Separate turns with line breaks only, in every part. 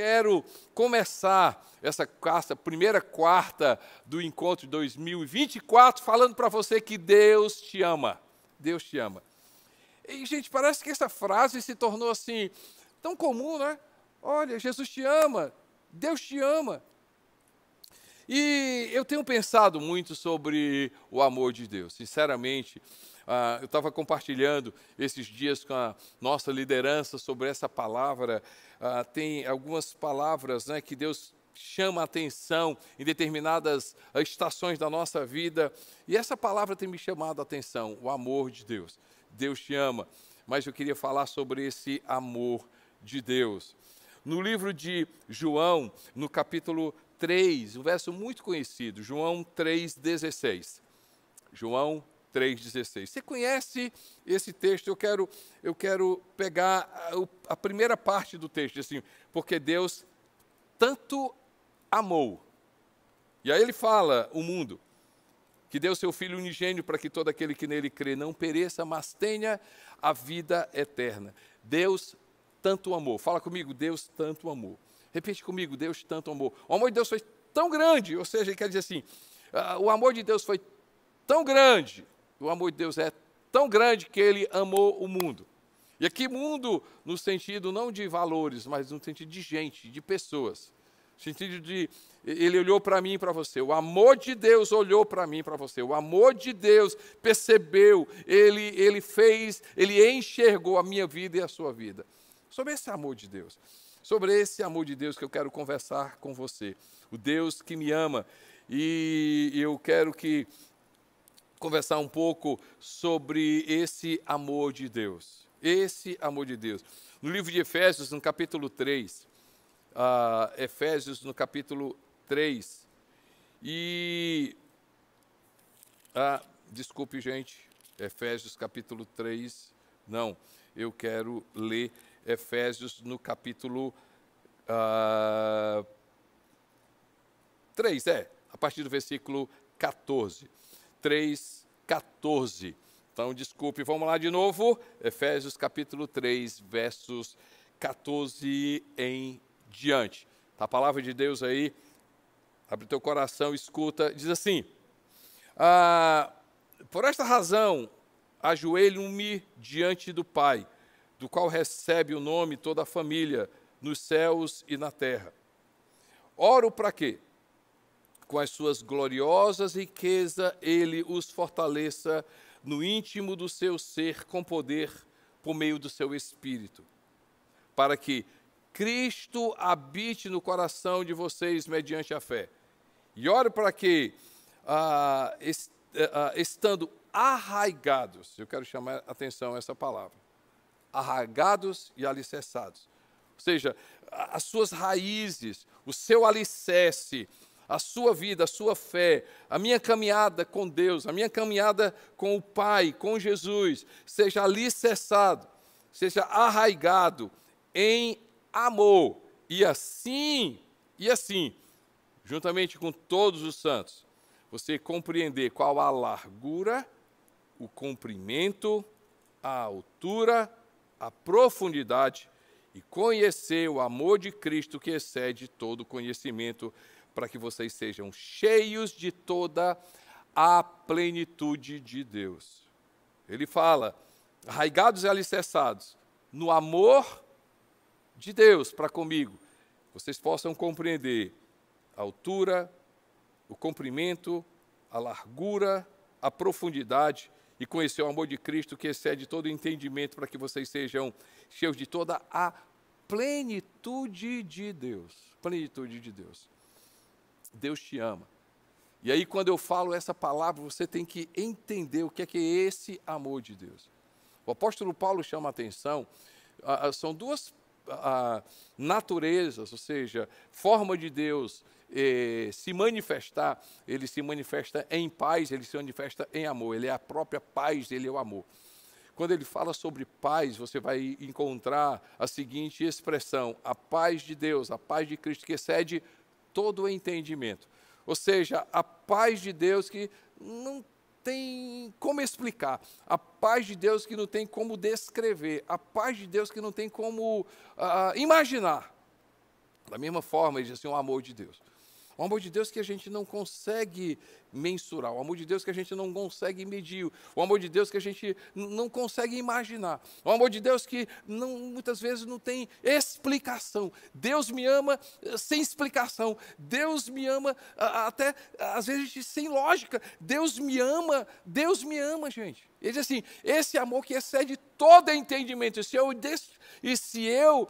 quero começar essa primeira quarta do encontro de 2024 falando para você que Deus te ama. Deus te ama. E, gente, parece que essa frase se tornou assim, tão comum, né? Olha, Jesus te ama, Deus te ama. E eu tenho pensado muito sobre o amor de Deus, sinceramente. Eu estava compartilhando esses dias com a nossa liderança sobre essa palavra. Tem algumas palavras, né, que Deus chama a atenção em determinadas estações da nossa vida. E essa palavra tem me chamado a atenção, o amor de Deus. Deus te ama. Mas eu queria falar sobre esse amor de Deus. No livro de João, no capítulo 3, um verso muito conhecido, João 3,16. João 3,16. Você conhece esse texto? Eu quero pegar a primeira parte do texto, assim, porque Deus tanto amou. E aí ele fala, o mundo, que deu seu Filho unigênito para que todo aquele que nele crê não pereça, mas tenha a vida eterna. Deus tanto amou. Fala comigo, Deus tanto amou. Repete comigo, Deus tanto amou. O amor de Deus foi tão grande, ou seja, ele quer dizer assim, o amor de Deus foi tão grande, o amor de Deus é tão grande que ele amou o mundo. E aqui mundo no sentido não de valores, mas no sentido de gente, de pessoas. No sentido de, ele olhou para mim e para você. O amor de Deus olhou para mim e para você. O amor de Deus percebeu, ele fez, ele enxergou a minha vida e a sua vida. Sobre esse amor de Deus. Sobre esse amor de Deus que eu quero conversar com você. O Deus que me ama. E eu quero conversar um pouco sobre esse amor de Deus. Esse amor de Deus. No livro de Efésios, no capítulo 3. Efésios, no capítulo 3. E... desculpe, gente. Efésios, capítulo 3. Não, eu quero ler Efésios, no capítulo 3. A partir do versículo 14. 3, 14. Então, desculpe, vamos lá de novo. Efésios capítulo 3, versos 14 em diante. Tá a palavra de Deus aí. Abre teu coração, escuta. Diz assim, por esta razão, ajoelho-me diante do Pai, do qual recebe o nome toda a família, nos céus e na terra. Oro para quê? Com as suas gloriosas riquezas, ele os fortaleça no íntimo do seu ser com poder por meio do seu Espírito, para que Cristo habite no coração de vocês mediante a fé. E oro para que, estando arraigados, eu quero chamar a atenção a essa palavra, arraigados e alicerçados, ou seja, as suas raízes, o seu alicerce, a sua vida, a sua fé, a minha caminhada com Deus, a minha caminhada com o Pai, com Jesus, seja alicerçado, seja arraigado em amor. E assim, juntamente com todos os santos, você compreender qual a largura, o comprimento, a altura, a profundidade e conhecer o amor de Cristo que excede todo conhecimento, para que vocês sejam cheios de toda a plenitude de Deus. Ele fala, arraigados e alicerçados no amor de Deus para comigo, vocês possam compreender a altura, o comprimento, a largura, a profundidade e conhecer o amor de Cristo que excede todo entendimento, para que vocês sejam cheios de toda a plenitude de Deus. Plenitude de Deus. Deus te ama. E aí, quando eu falo essa palavra, você tem que entender o que é esse amor de Deus. O apóstolo Paulo chama a atenção, são duas naturezas, ou seja, forma de Deus se manifestar. Ele se manifesta em paz, ele se manifesta em amor. Ele é a própria paz, ele é o amor. Quando ele fala sobre paz, você vai encontrar a seguinte expressão, a paz de Deus, a paz de Cristo que excede todo o entendimento. Ou seja, a paz de Deus que não tem como explicar, a paz de Deus que não tem como descrever, a paz de Deus que não tem como imaginar. Da mesma forma, ele diz assim, o amor de Deus. O amor de Deus que a gente não consegue mensurar, o amor de Deus que a gente não consegue medir, o amor de Deus que a gente não consegue imaginar, o amor de Deus que muitas vezes não tem explicação. Deus me ama sem explicação, Deus me ama até, às vezes, sem lógica. Deus me ama, gente. Ele diz assim, esse amor que excede todo entendimento, e se eu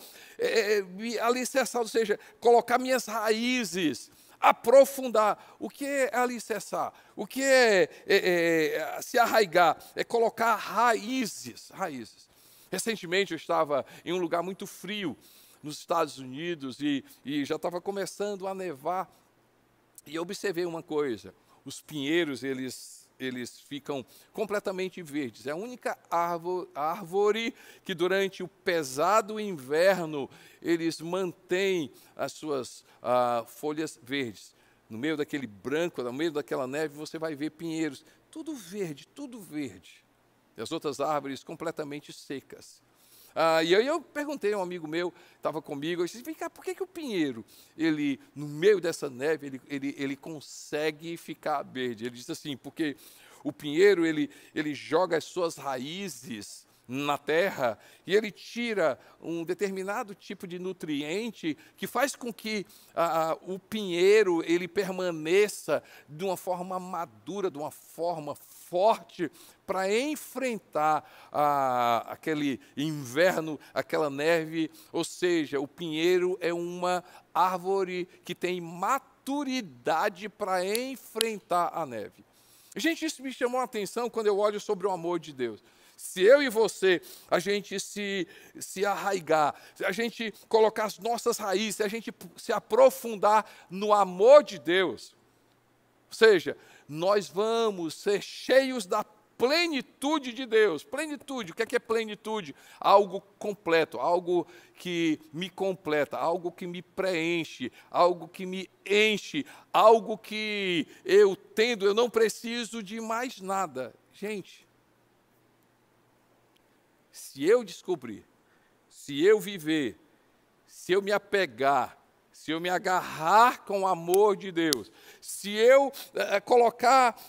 me alicerçar, ou seja, colocar minhas raízes, aprofundar. O que é alicerçar? O que é se arraigar? É colocar raízes. Recentemente eu estava em um lugar muito frio, nos Estados Unidos, e já estava começando a nevar, e eu observei uma coisa: os pinheiros, eles ficam completamente verdes. É a única árvore que durante o pesado inverno eles mantêm as suas folhas verdes. No meio daquele branco, no meio daquela neve, você vai ver pinheiros, tudo verde, tudo verde. E as outras árvores completamente secas. E aí eu perguntei a um amigo meu, estava comigo, eu disse, vem cá, por que o pinheiro, no meio dessa neve, ele consegue ficar verde? Ele disse assim, porque o pinheiro, ele joga as suas raízes na terra e ele tira um determinado tipo de nutriente que faz com que o pinheiro ele permaneça de uma forma madura, de uma forma forte, para enfrentar aquele inverno, aquela neve. Ou seja, o pinheiro é uma árvore que tem maturidade para enfrentar a neve. Gente, isso me chamou a atenção quando eu olho sobre o amor de Deus. Se eu e você, a gente se arraigar, se a gente colocar as nossas raízes, se a gente se aprofundar no amor de Deus, ou seja, nós vamos ser cheios da plenitude de Deus. Plenitude, o que é plenitude? Algo completo, algo que me completa, algo que me preenche, algo que me enche, algo que eu não preciso de mais nada. Gente, se eu descobrir, se eu viver, se eu me apegar, se eu me agarrar com o amor de Deus, se eu colocar,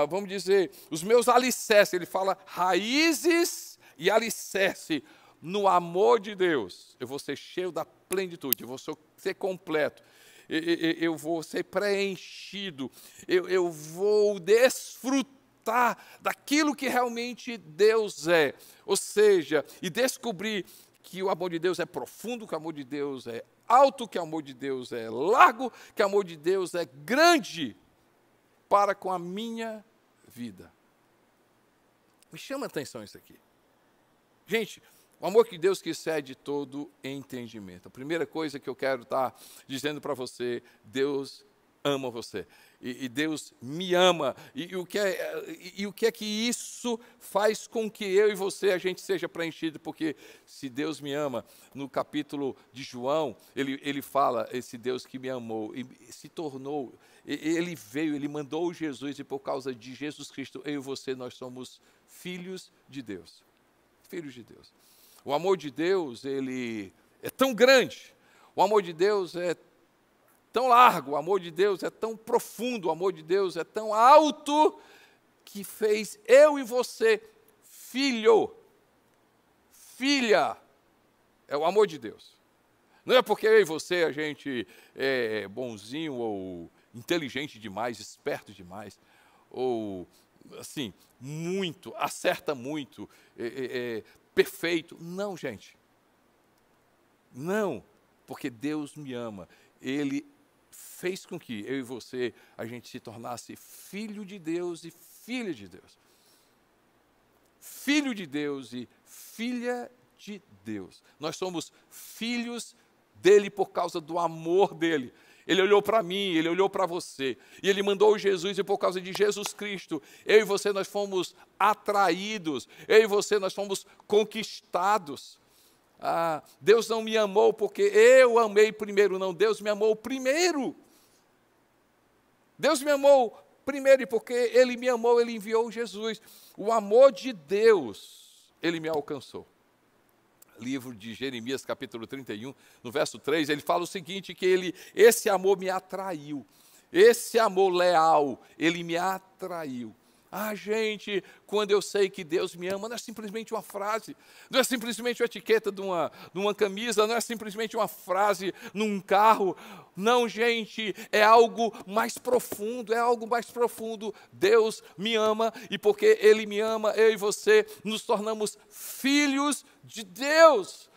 vamos dizer, os meus alicerces, ele fala raízes e alicerce no amor de Deus, eu vou ser cheio da plenitude, eu vou ser completo, eu vou ser preenchido, eu vou desfrutar daquilo que realmente Deus é, ou seja, e descobrir que o amor de Deus é profundo, que o amor de Deus é alto, que o amor de Deus é largo, que o amor de Deus é grande para com a minha vida. Me chama a atenção isso aqui. Gente, o amor de Deus que excede todo entendimento. A primeira coisa que eu quero estar dizendo para você, Deus ama você. E Deus me ama. E o que é que isso faz com que eu e você, a gente seja preenchido? Porque se Deus me ama, no capítulo de João, ele fala, esse Deus que me amou, e se tornou, ele veio, ele mandou Jesus, e por causa de Jesus Cristo, eu e você, nós somos filhos de Deus. Filhos de Deus. O amor de Deus, ele é tão grande, o amor de Deus é tão largo, o amor de Deus é tão profundo, o amor de Deus é tão alto, que fez eu e você, filho, filha, é o amor de Deus. Não é porque eu e você, a gente é bonzinho, ou inteligente demais, esperto demais, ou, assim, muito, acerta muito, perfeito. Não, gente. Não, porque Deus me ama. Ele fez com que eu e você, a gente se tornasse filho de Deus e filha de Deus. Filho de Deus e filha de Deus. Nós somos filhos dele por causa do amor dele. Ele olhou para mim, ele olhou para você, e ele mandou Jesus, e por causa de Jesus Cristo, eu e você, nós fomos atraídos, eu e você, nós fomos conquistados. Deus não me amou porque eu amei primeiro, não, Deus me amou primeiro. Deus me amou primeiro, e porque Ele me amou, Ele enviou Jesus. O amor de Deus, Ele me alcançou. livro de Jeremias, capítulo 31, no verso 3, ele fala o seguinte, que esse amor me atraiu, esse amor leal, ele me atraiu. Ah, gente, quando eu sei que Deus me ama, não é simplesmente uma frase, não é simplesmente uma etiqueta de uma camisa, não é simplesmente uma frase num carro. Não, gente, é algo mais profundo, é algo mais profundo. Deus me ama e porque Ele me ama, eu e você nos tornamos filhos de Deus.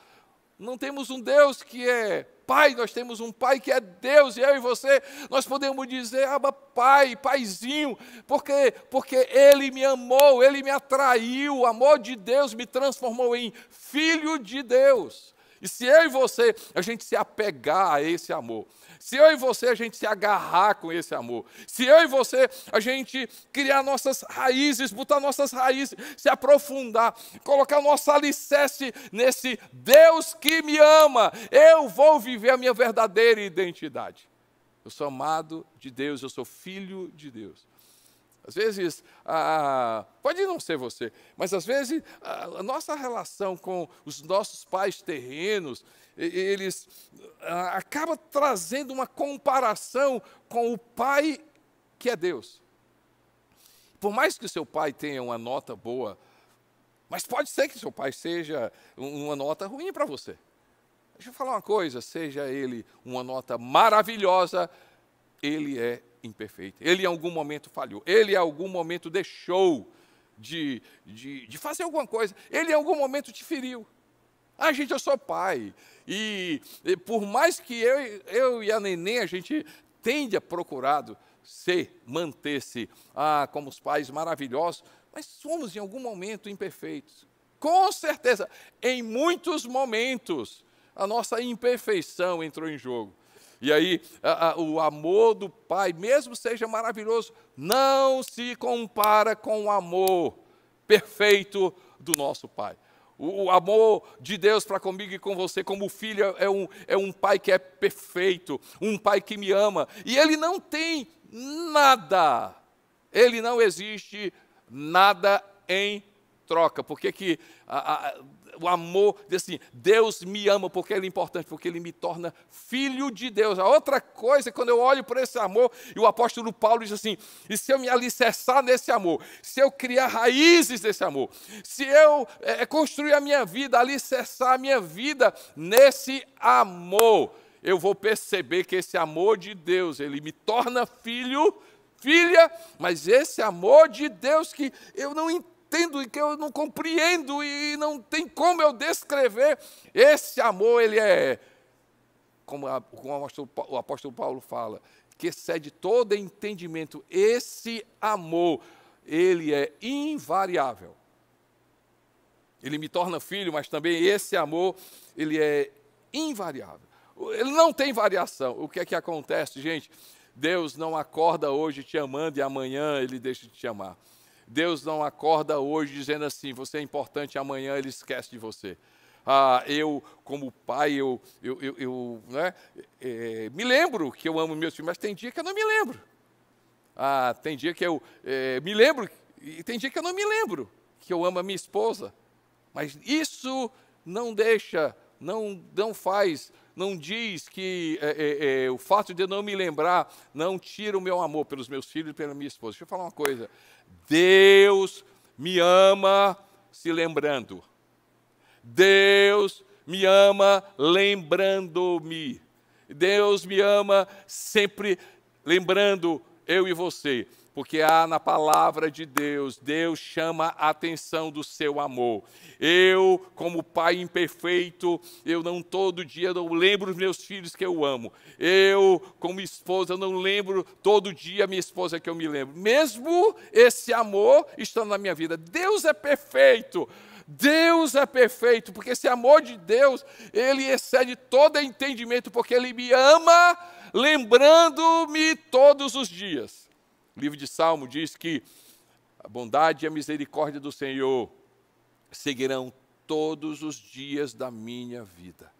Não temos um Deus que é Pai, nós temos um Pai que é Deus, e eu e você, nós podemos dizer, Pai, Paizinho, porque Ele me amou, Ele me atraiu, o amor de Deus me transformou em filho de Deus. E se eu e você, a gente se apegar a esse amor, se eu e você, a gente se agarrar com esse amor, se eu e você, a gente criar nossas raízes, botar nossas raízes, se aprofundar, colocar o nosso alicerce nesse Deus que me ama, eu vou viver a minha verdadeira identidade. Eu sou amado de Deus, eu sou filho de Deus. Às vezes, pode não ser você, mas às vezes a nossa relação com os nossos pais terrenos, eles acabam trazendo uma comparação com o Pai que é Deus. Por mais que o seu pai tenha uma nota boa, mas pode ser que seu pai seja uma nota ruim para você. Deixa eu falar uma coisa, seja ele uma nota maravilhosa, ele é imperfeito. Ele em algum momento falhou. Ele em algum momento deixou de fazer alguma coisa. Ele em algum momento te feriu. Gente, eu sou pai. E por mais que eu e a neném, a gente tende a procurado manter-se como os pais maravilhosos, mas somos em algum momento imperfeitos. Com certeza, em muitos momentos, a nossa imperfeição entrou em jogo. E aí, o amor do Pai, mesmo seja maravilhoso, não se compara com o amor perfeito do nosso Pai. O amor de Deus para comigo e com você, como filho, é um Pai que é perfeito, um Pai que me ama. E Ele não tem nada, Ele não existe nada em troca. Porque que o amor, assim, Deus me ama porque Ele é importante, porque Ele me torna filho de Deus. A outra coisa, quando eu olho para esse amor, e o apóstolo Paulo diz assim, e se eu me alicerçar nesse amor, se eu criar raízes desse amor, se eu construir a minha vida, alicerçar a minha vida nesse amor, eu vou perceber que esse amor de Deus, Ele me torna filho, filha, mas esse amor de Deus que eu não entendo, e que eu não compreendo e não tem como eu descrever, esse amor, ele é, como o apóstolo Paulo fala, que excede todo entendimento. Esse amor, ele é invariável. Ele me torna filho, mas também esse amor, ele é invariável. Ele não tem variação. O que é que acontece, gente? Deus não acorda hoje te amando e amanhã Ele deixa de te amar. Deus não acorda hoje dizendo assim, você é importante, amanhã Ele esquece de você. Eu, como pai, me lembro que eu amo meus filhos, mas tem dia que eu não me lembro. Tem dia que eu me lembro, e tem dia que eu não me lembro que eu amo a minha esposa. Mas isso não deixa, não faz, não diz que o fato de eu não me lembrar não tira o meu amor pelos meus filhos e pela minha esposa. Deixa eu falar uma coisa. Deus me ama se lembrando. Deus me ama lembrando-me. Deus me ama sempre lembrando eu e você. Porque na palavra de Deus, Deus chama a atenção do seu amor. Eu, como pai imperfeito, eu não todo dia não lembro os meus filhos que eu amo. Eu, como esposa, não lembro todo dia a minha esposa que eu me lembro. Mesmo esse amor estando na minha vida. Deus é perfeito. Deus é perfeito, porque esse amor de Deus, ele excede todo entendimento, porque Ele me ama, lembrando-me todos os dias. O livro de Salmo diz que a bondade e a misericórdia do Senhor seguirão todos os dias da minha vida.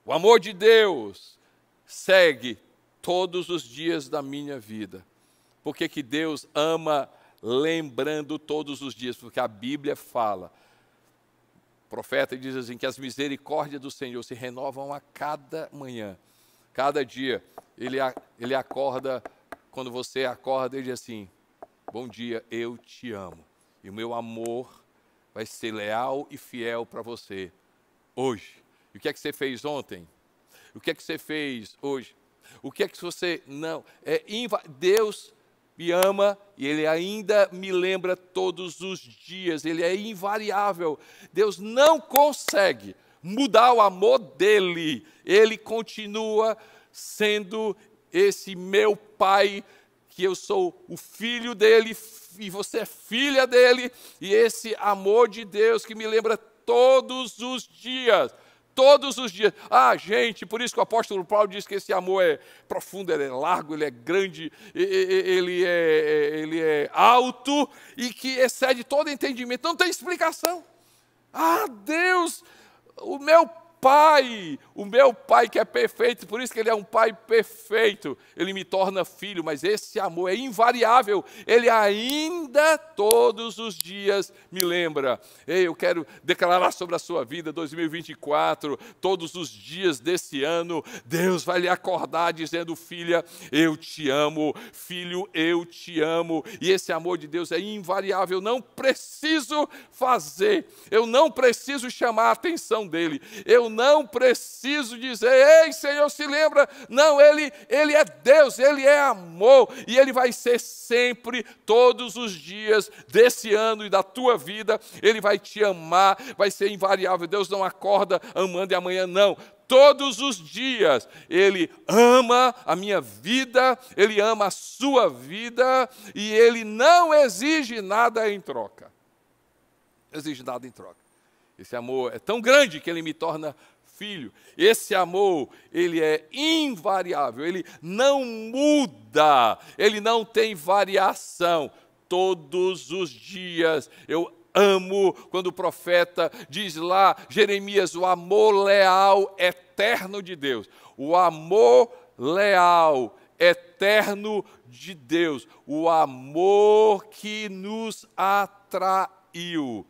O amor de Deus segue todos os dias da minha vida. Por que que Deus ama lembrando todos os dias? Porque a Bíblia fala, profeta diz assim, que as misericórdias do Senhor se renovam a cada manhã. Cada dia, ele acorda, quando você acorda, ele diz assim, bom dia, eu te amo. E o meu amor vai ser leal e fiel para você hoje. E o que é que você fez ontem? O que é que você fez hoje? O que é que você não... Deus me ama e Ele ainda me lembra todos os dias. Ele é invariável. Deus não consegue mudar o amor dEle. Ele continua sendo esse meu Pai, que eu sou o filho dEle e você é filha dEle. E esse amor de Deus que me lembra todos os dias. Todos os dias. Gente, por isso que o apóstolo Paulo diz que esse amor é profundo, ele é largo, ele é grande, ele é alto e que excede todo entendimento. Não tem explicação. Deus, o meu Pai que é perfeito, por isso que Ele é um Pai perfeito, Ele me torna filho, mas esse amor é invariável, Ele ainda todos os dias me lembra. Eu quero declarar sobre a sua vida 2024, todos os dias desse ano, Deus vai lhe acordar dizendo, filha, eu te amo, filho, eu te amo, e esse amor de Deus é invariável, eu não preciso fazer, eu não preciso chamar a atenção dEle, eu não preciso dizer, ei, Senhor, se lembra? Não, Ele é Deus, Ele é amor, e Ele vai ser sempre, todos os dias desse ano e da tua vida, Ele vai te amar, vai ser invariável. Deus não acorda amando e amanhã não. Todos os dias, Ele ama a minha vida, Ele ama a sua vida, e Ele não exige nada em troca. Não exige nada em troca. Esse amor é tão grande que Ele me torna filho. Esse amor, ele é invariável, ele não muda, ele não tem variação. Todos os dias eu amo, quando o profeta diz lá, Jeremias, o amor leal, eterno de Deus. O amor leal, eterno de Deus. O amor que nos atraiu.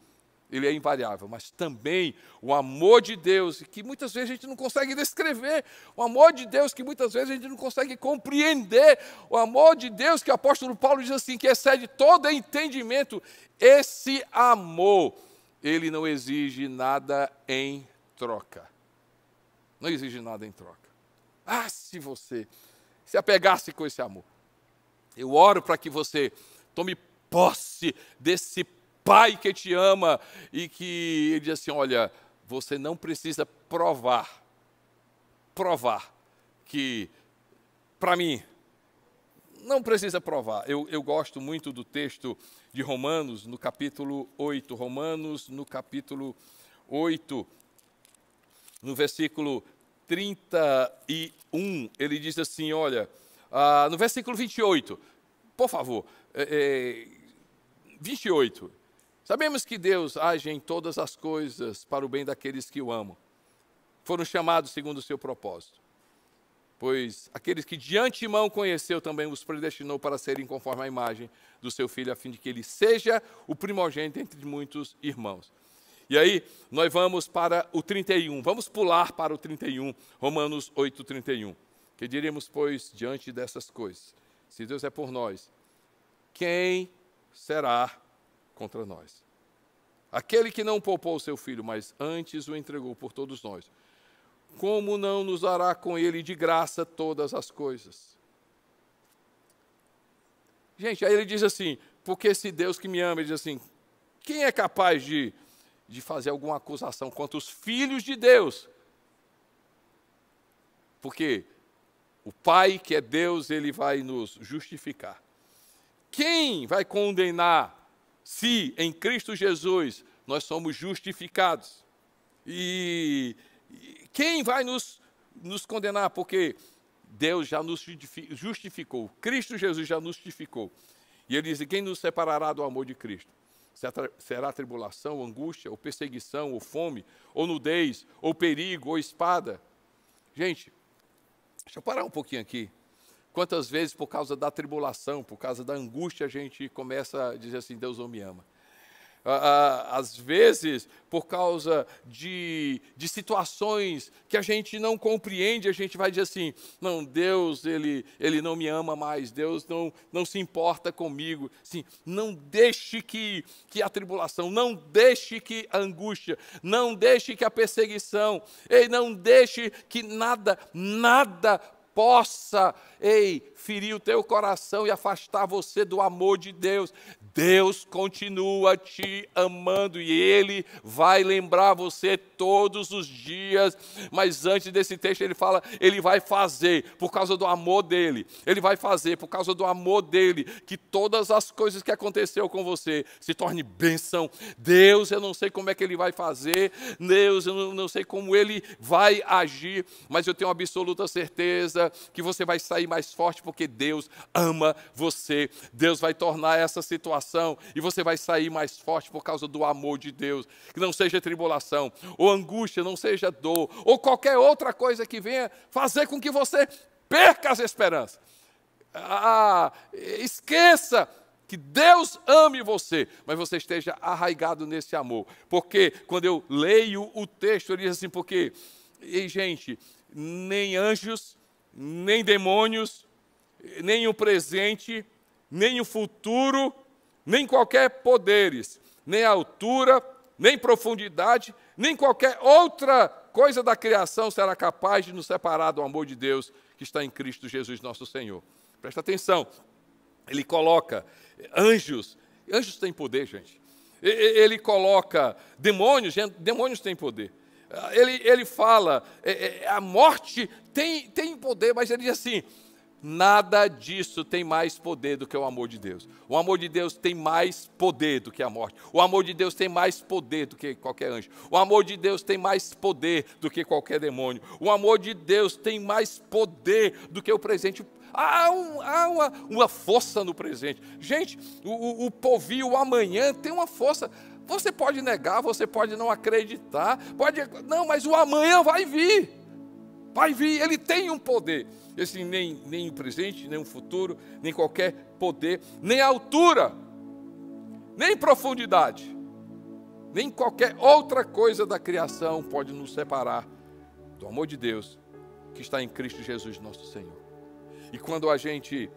Ele é invariável, mas também o amor de Deus, que muitas vezes a gente não consegue descrever, o amor de Deus que muitas vezes a gente não consegue compreender, o amor de Deus que o apóstolo Paulo diz assim, que excede todo entendimento, esse amor, ele não exige nada em troca. Não exige nada em troca. Se você se apegasse com esse amor, eu oro para que você tome posse desse Pai que te ama e que Ele diz assim, olha, você não precisa provar que, para mim, não precisa provar. Eu gosto muito do texto de Romanos, no capítulo 8, Romanos, no capítulo 8, no versículo 31, ele diz assim, olha, no versículo 28, por favor, 28, sabemos que Deus age em todas as coisas para o bem daqueles que o amam. Foram chamados segundo o seu propósito. Pois aqueles que de antemão conheceu também os predestinou para serem conforme a imagem do seu Filho, a fim de que ele seja o primogênito entre muitos irmãos. E aí, nós vamos para o 31. Vamos pular para o 31, Romanos 8, 31. Que diríamos, pois, diante dessas coisas, se Deus é por nós, quem será contra nós? Aquele que não poupou o seu filho, mas antes o entregou por todos nós, como não nos dará com ele de graça todas as coisas? Gente, aí ele diz assim, porque esse Deus que me ama, ele diz assim, quem é capaz de fazer alguma acusação contra os filhos de Deus? Porque o Pai, que é Deus, ele vai nos justificar. Quem vai condenar se em Cristo Jesus nós somos justificados? E quem vai nos condenar? Porque Deus já nos justificou, Cristo Jesus já nos justificou. E ele diz, quem nos separará do amor de Cristo? Será tribulação, angústia, ou perseguição, ou fome, ou nudez, ou perigo, ou espada? Gente, deixa eu parar um pouquinho aqui. Quantas vezes, por causa da tribulação, por causa da angústia, a gente começa a dizer assim, Deus não me ama. Às vezes, por causa de situações que a gente não compreende, a gente vai dizer assim, não, Deus, Ele não me ama mais, Deus não se importa comigo. Sim, não deixe que a tribulação, não deixe que a angústia, não deixe que a perseguição, não deixe que nada possa, ferir o teu coração e afastar você do amor de Deus. Deus continua te amando e Ele vai lembrar você todos os dias. Mas antes desse texto ele fala, Ele vai fazer por causa do amor dEle. Ele vai fazer por causa do amor dEle, que todas as coisas que aconteceu com você se torne bênção. Deus, eu não sei como é que Ele vai fazer. Deus, eu não sei como Ele vai agir, mas eu tenho absoluta certeza que você vai sair mais forte, porque Deus ama você. Deus vai tornar essa situação e você vai sair mais forte por causa do amor de Deus. Que não seja tribulação, ou angústia, não seja dor, ou qualquer outra coisa que venha fazer com que você perca as esperanças. Esqueça que Deus ame você, mas você esteja arraigado nesse amor. Porque quando eu leio o texto, ele diz assim, porque, gente, nem anjos, nem demônios, nem o presente, nem o futuro, nem qualquer poderes, nem altura, nem profundidade, nem qualquer outra coisa da criação será capaz de nos separar do amor de Deus que está em Cristo Jesus nosso Senhor. Presta atenção, ele coloca anjos têm poder, gente. Ele coloca demônios têm poder. Ele fala, a morte tem poder, mas ele diz assim, nada disso tem mais poder do que o amor de Deus. O amor de Deus tem mais poder do que a morte. O amor de Deus tem mais poder do que qualquer anjo. O amor de Deus tem mais poder do que qualquer demônio. O amor de Deus tem mais poder do que o presente. Há uma força no presente. Gente, o povio, o amanhã tem uma força. Você pode negar, você pode não acreditar, mas o amanhã vai vir. Vai vir, ele tem um poder. Esse nem o presente, nem o futuro, nem qualquer poder, nem altura, nem profundidade, nem qualquer outra coisa da criação pode nos separar do amor de Deus que está em Cristo Jesus, nosso Senhor. E quando a gente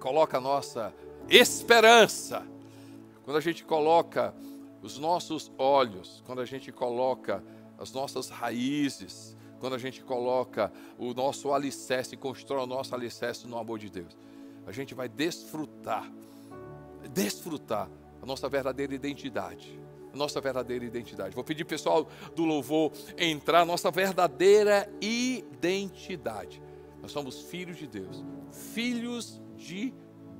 coloca a nossa esperança, quando a gente coloca os nossos olhos, quando a gente coloca as nossas raízes, quando a gente coloca o nosso alicerce, constrói o nosso alicerce no amor de Deus, a gente vai desfrutar a nossa verdadeira identidade. Vou pedir pessoal do louvor entrar, nossa verdadeira identidade. Nós somos filhos de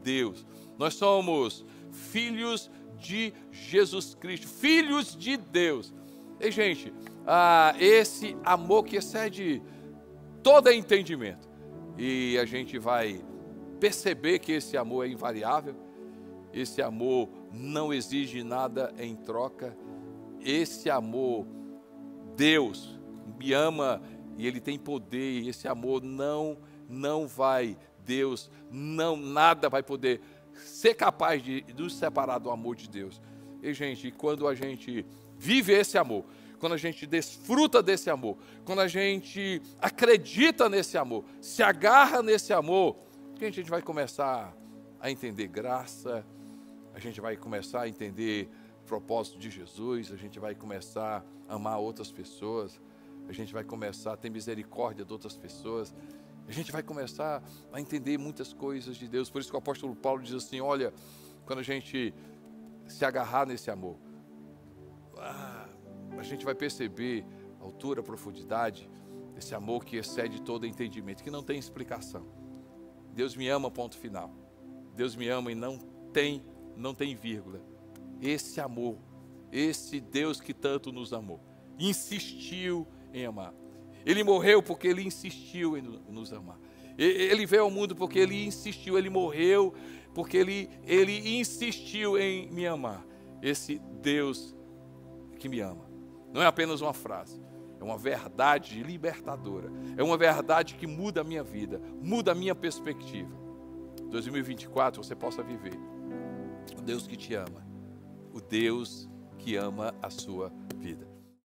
Deus, nós somos filhos de Jesus Cristo, filhos de Deus. E gente, esse amor que excede todo entendimento, e a gente vai perceber que esse amor é invariável, esse amor não exige nada em troca, esse amor, Deus me ama e Ele tem poder, e esse amor não vai, Deus, nada vai poder ser capaz de nos separar do amor de Deus. E gente, quando a gente vive esse amor, quando a gente desfruta desse amor, quando a gente acredita nesse amor, se agarra nesse amor, a gente vai começar a entender graça, a gente vai começar a entender o propósito de Jesus, a gente vai começar a amar outras pessoas, a gente vai começar a ter misericórdia de outras pessoas, a gente vai começar a entender muitas coisas de Deus. Por isso que o apóstolo Paulo diz assim, olha, quando a gente se agarrar nesse amor, a gente vai perceber a altura, a profundidade, esse amor que excede todo entendimento, que não tem explicação. Deus me ama, ponto final. Deus me ama e não tem vírgula. Esse amor, esse Deus que tanto nos amou, insistiu em amar. Ele morreu porque Ele insistiu em nos amar. Ele veio ao mundo porque Ele insistiu. Ele morreu porque Ele insistiu em me amar. Esse Deus que me ama. Não é apenas uma frase. É uma verdade libertadora. É uma verdade que muda a minha vida. Muda a minha perspectiva. 2024 você possa viver. O Deus que te ama. o Deus que ama a sua vida.